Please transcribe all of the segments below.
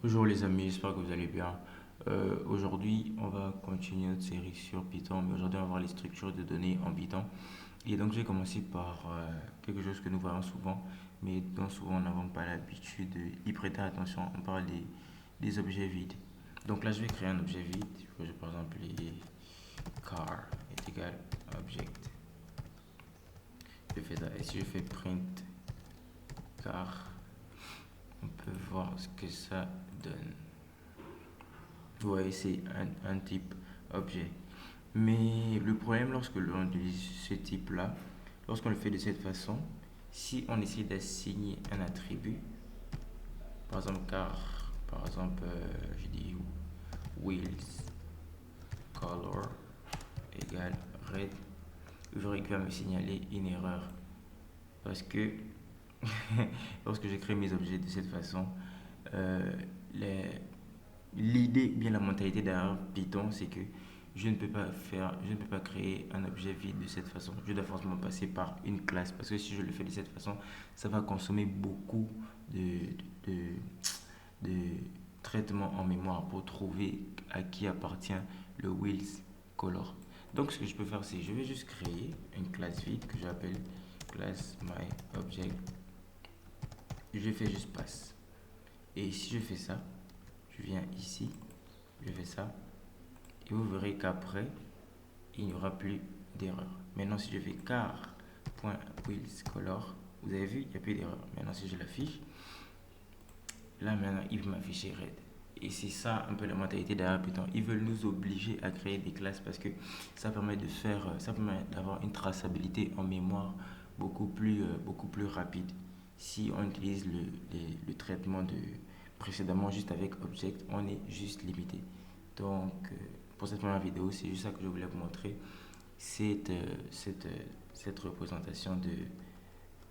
Bonjour les amis, j'espère que vous allez bien. Aujourd'hui, on va continuer notre série sur Python, mais aujourd'hui, on va voir les structures de données en Python. Et donc, je vais commencer par quelque chose que nous voyons souvent, mais dont souvent, nous n'avons pas l'habitude d'y prêter attention. On parle des objets vides. Donc là, je vais créer un objet vide. Je vais par exemple appeler car est égal object. Je fais ça. Et si je fais print car, on peut voir ce que ça donne. Vous voyez, c'est un type objet. Mais le problème lorsque l'on utilise ce type-là, lorsqu'on le fait de cette façon, si on essaie d'assigner un attribut, par exemple car, par exemple, je dis wheels color égale red, vous verrez qu'il va me signaler une erreur. Parce que lorsque je crée mes objets de cette façon, euh, les, l'idée, bien la mentalité derrière Python, c'est que je ne peux pas créer un objet vide de cette façon. Je dois forcément passer par une classe parce que si je le fais de cette façon, ça va consommer beaucoup de, de, de traitement en mémoire pour trouver à qui appartient le wheels color. Donc ce que je peux faire, c'est je vais juste créer une classe vide que j'appelle class my object. Je fais juste pass. Et si je fais ça, je viens ici, je fais ça, et vous verrez qu'après, il n'y aura plus d'erreur. Maintenant, si je fais car.wheelscolor, vous avez vu, il n'y a plus d'erreur. Maintenant, si je l'affiche, là maintenant, il va m'afficher red. Et c'est ça un peu la mentalité derrière Python. Ils veulent nous obliger à créer des classes parce que ça permet d'avoir une traçabilité en mémoire beaucoup plus rapide. Si on utilise le traitement de précédemment juste avec Object, on est juste limité. Donc, pour cette première vidéo, c'est juste ça que je voulais vous montrer. Cette, euh, cette, euh, cette représentation de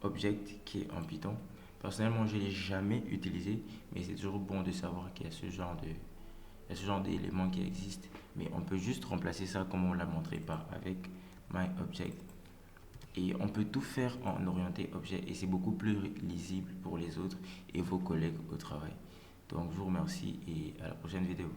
Object qui est en Python. Personnellement, je ne l'ai jamais utilisé, mais c'est toujours bon de savoir qu'il y a il y a ce genre d'éléments qui existent. Mais on peut juste remplacer ça comme on l'a montré par avec myObject. Et on peut tout faire en orienté objet et c'est beaucoup plus lisible pour les autres et vos collègues au travail. Donc je vous remercie et à la prochaine vidéo.